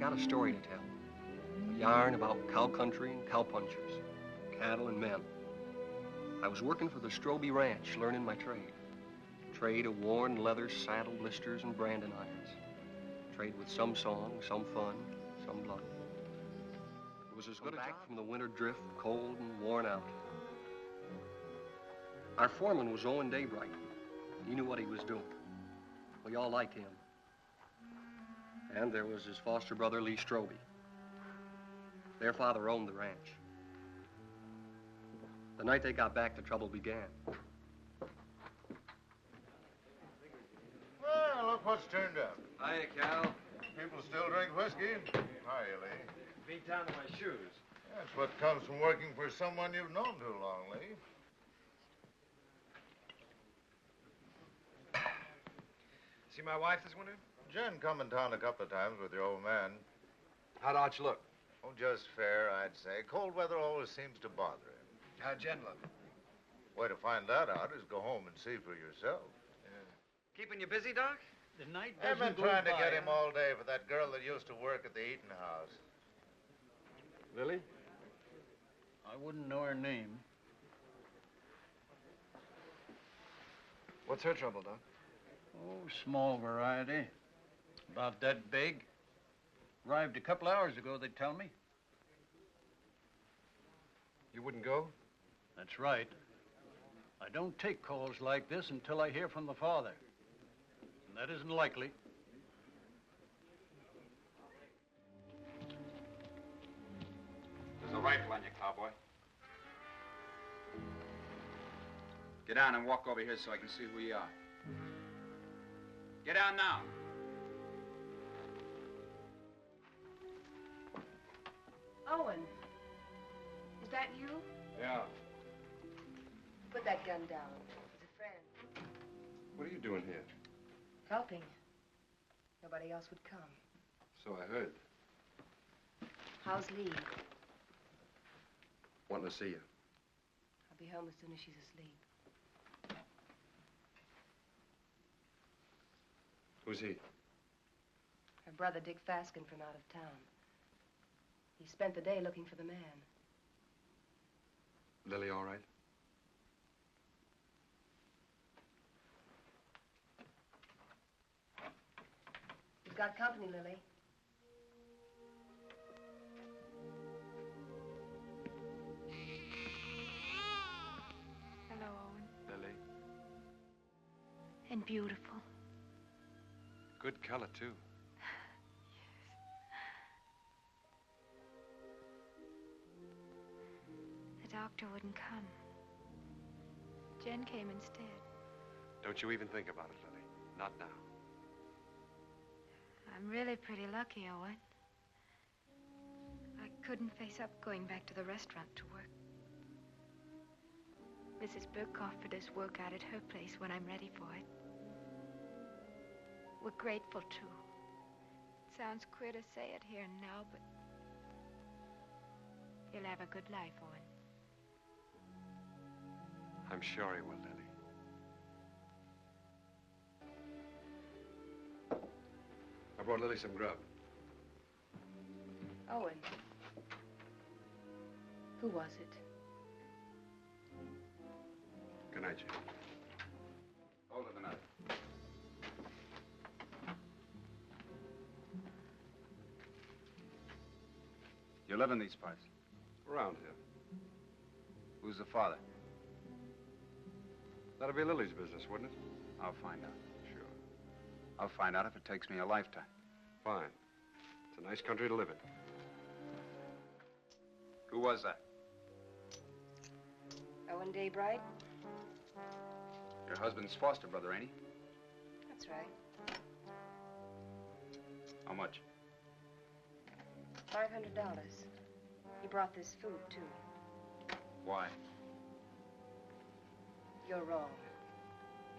got a story to tell. A yarn about cow country and cowpunchers, cattle and men. I was working for the Strobie ranch, learning my trade. Trade of worn leather saddle blisters and branding irons. Trade with some song, some fun, some blood. It was as good a job from the winter drift, cold and worn out. Our foreman was Owen Daybright. He knew what he was doing. We all liked him. And there was his foster brother, Lee Strobie. Their father owned the ranch. The night they got back, the trouble began. Well, look what's turned up. Hiya, Cal. People still drink whiskey. Hiya, Lee. Beat down to my shoes. That's what comes from working for someone you've known too long, Lee. See my wife this winter? Jen come in town a couple of times with your old man. How'd Arch look? Oh, just fair, I'd say. Cold weather always seems to bother him. How'd Jen look? Way to find that out is go home and see for yourself. Keeping you busy, Doc? The night I've doesn't been go trying to by, get him huh? all day for that girl that used to work at the eating house. Lily? I wouldn't know her name. What's her trouble, Doc? Oh, small variety. About that big. Arrived a couple hours ago, they tell me. You wouldn't go? That's right. I don't take calls like this until I hear from the father. And that isn't likely. There's a rifle on you, cowboy. Get down and walk over here so I can see who you are. Get down now. Owen, is that you? Yeah. Put that gun down. He's a friend. What are you doing here? Helping. Nobody else would come. So I heard. How's Lee? Wanting to see you. I'll be home as soon as she's asleep. Who's he? Her brother, Dick Faskin, from out of town. He spent the day looking for the man. Lily all right? He's got company, Lily. Hello, Owen. Lily. And beautiful. Good color, too. The doctor wouldn't come. Jen came instead. Don't you even think about it, Lily. Not now. I'm really pretty lucky, Owen. I couldn't face up going back to the restaurant to work. Mrs. Burke offered us work out at her place when I'm ready for it. We're grateful, too. It sounds queer to say it here and now, but you'll have a good life, Owen. I'm sure he will, Lily. I brought Lily some grub. Owen. Who was it? Good night, Jane. Hold it a minute. You live in these parts? Around here. Who's the father? That'll be Lily's business, wouldn't it? I'll find out. Sure. I'll find out if it takes me a lifetime. Fine. It's a nice country to live in. Who was that? Owen Daybright? Your husband's foster brother, ain't he? That's right. How much? $500. He brought this food, too. Why? You're wrong.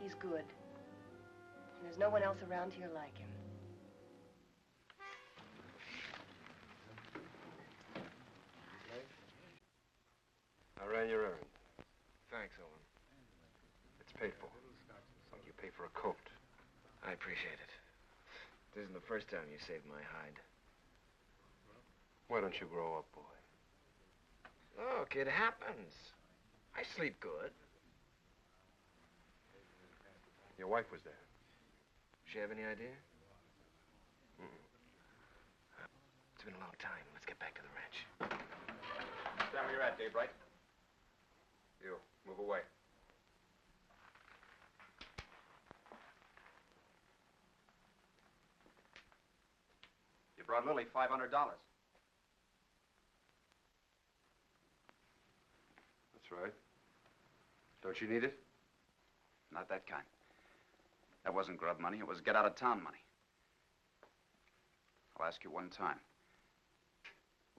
He's good. And there's no one else around here like him. I ran your errand. Thanks, Owen. It's paid for. Like you pay for a coat. I appreciate it. This isn't the first time you saved my hide. Why don't you grow up, boy? Look, it happens. I sleep good. Your wife was there. Does she have any idea? It's been a long time. Let's get back to the ranch. Stand where you're at, Daybright. You, move away. You brought Lily $500. That's right. Don't you need it? Not that kind. That wasn't grub money. It was get-out-of-town money. I'll ask you one time.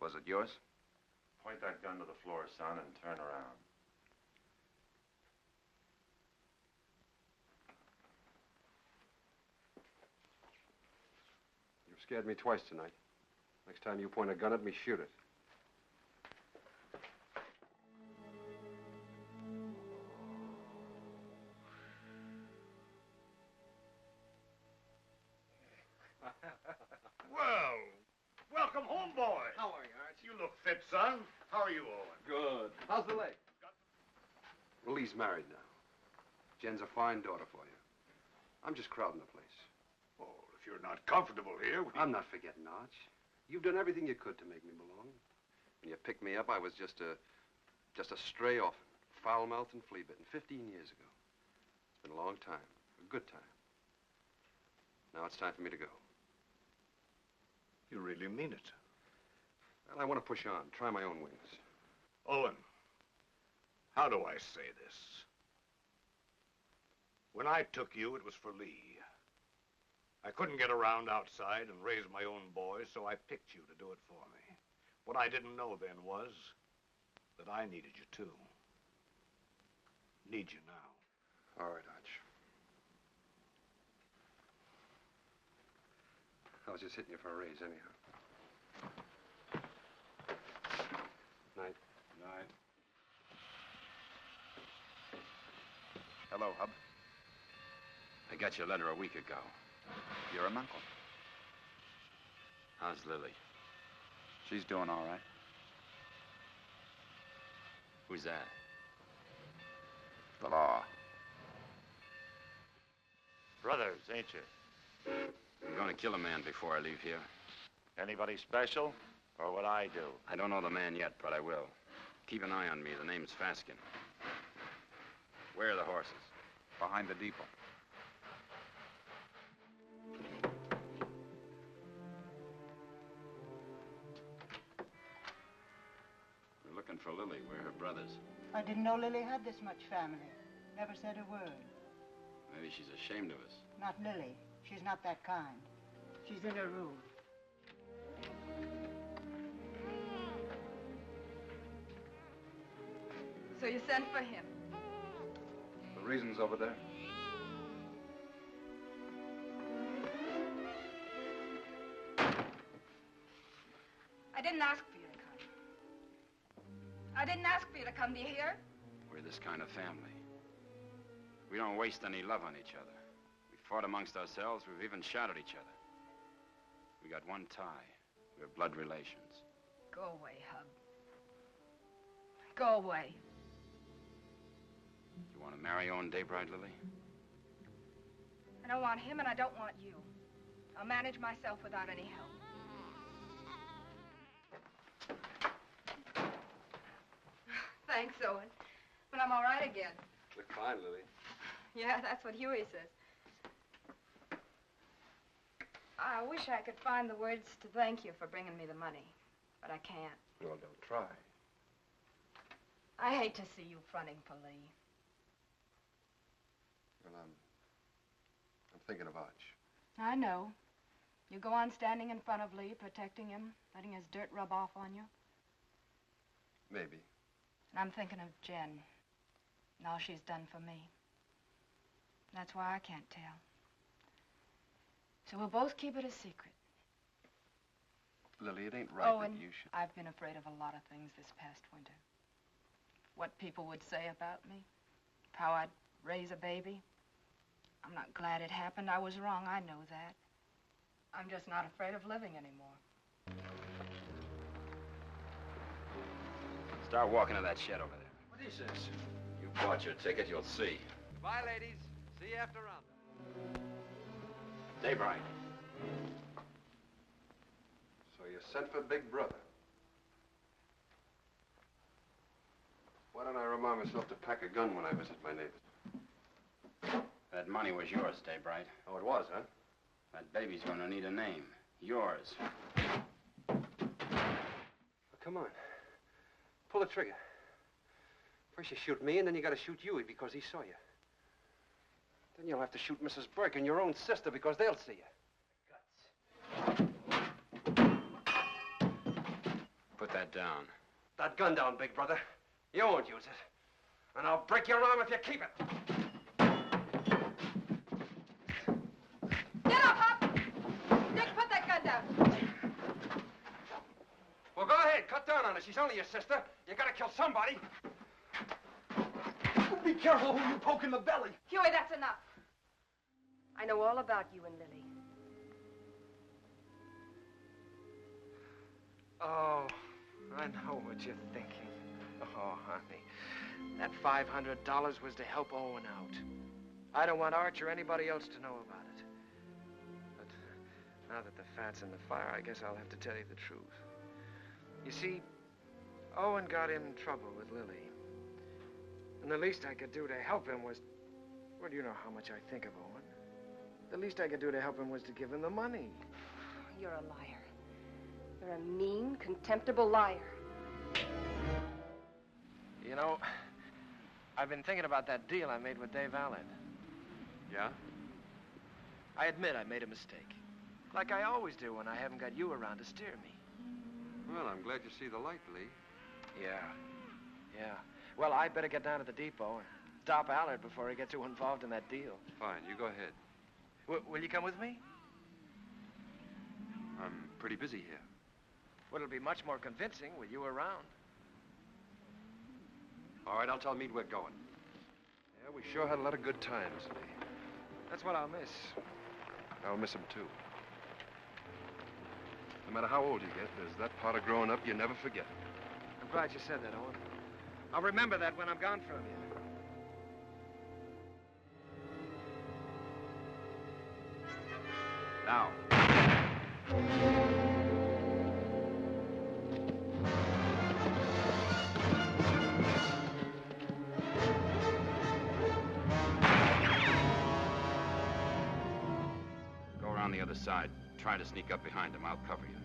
Was it yours? Point that gun to the floor, son, and turn around. You've scared me twice tonight. Next time you point a gun at me, shoot it. Well, welcome home, boy. How are you, Arch? You look fit, son. How are you, Owen? Good. How's the leg? Lily's married now. Jen's a fine daughter for you. I'm just crowding the place. Oh, if you're not comfortable here, I'm not forgetting, Arch. You've done everything you could to make me belong. When you picked me up, I was just a stray orphan, foul-mouthed and flea-bitten 15 years ago. It's been a long time, a good time. Now it's time for me to go. You really mean it. Well, I want to push on, try my own wings. Owen, how do I say this? When I took you, it was for Lee. I couldn't get around outside and raise my own boys, so I picked you to do it for me. What I didn't know then was that I needed you too. Need you now. All right, Arch. I was just hitting you for a raise anyhow. Night. Night. Hello, Hub. I got your letter a week ago. You're an uncle. How's Lily? She's doing all right. Who's that? The law. Brothers, ain't you? I'm going to kill a man before I leave here. Anybody special? Or what I do? I don't know the man yet, but I will. Keep an eye on me. The name's Faskin. Where are the horses? Behind the depot. We're looking for Lily. We're her brothers. I didn't know Lily had this much family. Never said a word. Maybe she's ashamed of us. Not Lily. She's not that kind. She's in her room. So you sent for him? The reason's over there. I didn't ask for you to come. I didn't ask for you to come. Do you hear? We're this kind of family. We don't waste any love on each other. We fought amongst ourselves. We've even shot at each other. We got one tie. We're blood relations. Go away, Hub. Go away. You want to marry Owen Daybright, Lily? I don't want him and I don't want you. I'll manage myself without any help. Thanks, Owen. But I'm all right again. Look fine, Lily. Yeah, that's what Huey says. I wish I could find the words to thank you for bringing me the money, but I can't. Well, don't try. I hate to see you fronting for Lee. Well, I'm thinking of Arch. I know. You go on standing in front of Lee, protecting him, letting his dirt rub off on you. Maybe. And I'm thinking of Jen and all she's done for me. That's why I can't tell. So we'll both keep it a secret. Lily, it ain't right Owen, that you should... I've been afraid of a lot of things this past winter. What people would say about me, how I'd raise a baby. I'm not glad it happened. I was wrong, I know that. I'm just not afraid of living anymore. Start walking to that shed over there. What is this? You bought your ticket, you'll see. Goodbye, ladies. See you after round. Daybright. So you sent for Big Brother. Why don't I remind myself to pack a gun when I visit my neighbors? That money was yours, Daybright. Oh, it was, huh? That baby's gonna need a name. Yours. Oh, come on. Pull the trigger. First you shoot me, and then you gotta shoot Huey because he saw you. Then you'll have to shoot Mrs. Burke and your own sister because they'll see you. Put that down. That gun down, Big Brother. You won't use it. And I'll break your arm if you keep it. Get up, Hop! Dick, put that gun down. Well, go ahead. Cut down on her. She's only your sister. You gotta kill somebody. Be careful who you poke in the belly. Huey, that's enough. I know all about you and Lily. Oh, I know what you're thinking. Oh, honey, that $500 was to help Owen out. I don't want Arch or anybody else to know about it. But now that the fat's in the fire, I guess I'll have to tell you the truth. You see, Owen got in trouble with Lily. And the least I could do to help him was... Well, you know how much I think of Owen. The least I could do to help him was to give him the money. You're a liar. You're a mean, contemptible liar. You know, I've been thinking about that deal I made with Dave Allen. Yeah? I admit I made a mistake. Like I always do when I haven't got you around to steer me. Well, I'm glad you see the light, Lee. Yeah. Well, I better get down to the depot and stop Allard before I get too involved in that deal. Fine, you go ahead. Will you come with me? I'm pretty busy here. Well, it'll be much more convincing with you around. All right, I'll tell Meade we're going. Yeah, we sure had a lot of good times, Lee. That's what I'll miss. I'll miss him, too. No matter how old you get, there's that part of growing up you never forget. I'm glad you said that, Owen. I'll remember that when I'm gone from you. Now. Go around the other side. Try to sneak up behind him. I'll cover you.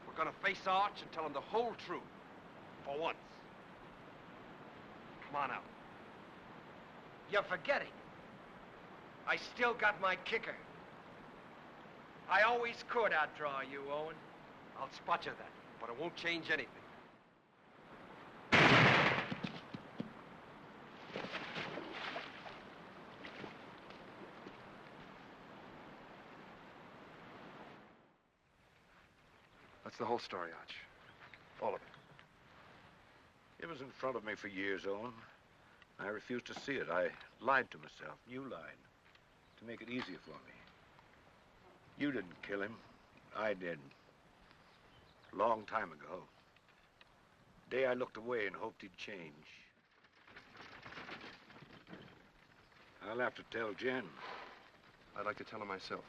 We're gonna face Arch and tell him the whole truth. For once. Come on out. You're forgetting. I still got my kicker. I always could outdraw you, Owen. I'll spot you then, but it won't change anything. That's the whole story, Arch. All of it. It was in front of me for years, Owen. I refused to see it. I lied to myself. You lied. To make it easier for me. You didn't kill him. I did. Long time ago. The day I looked away and hoped he'd change. I'll have to tell Jen. I'd like to tell her myself.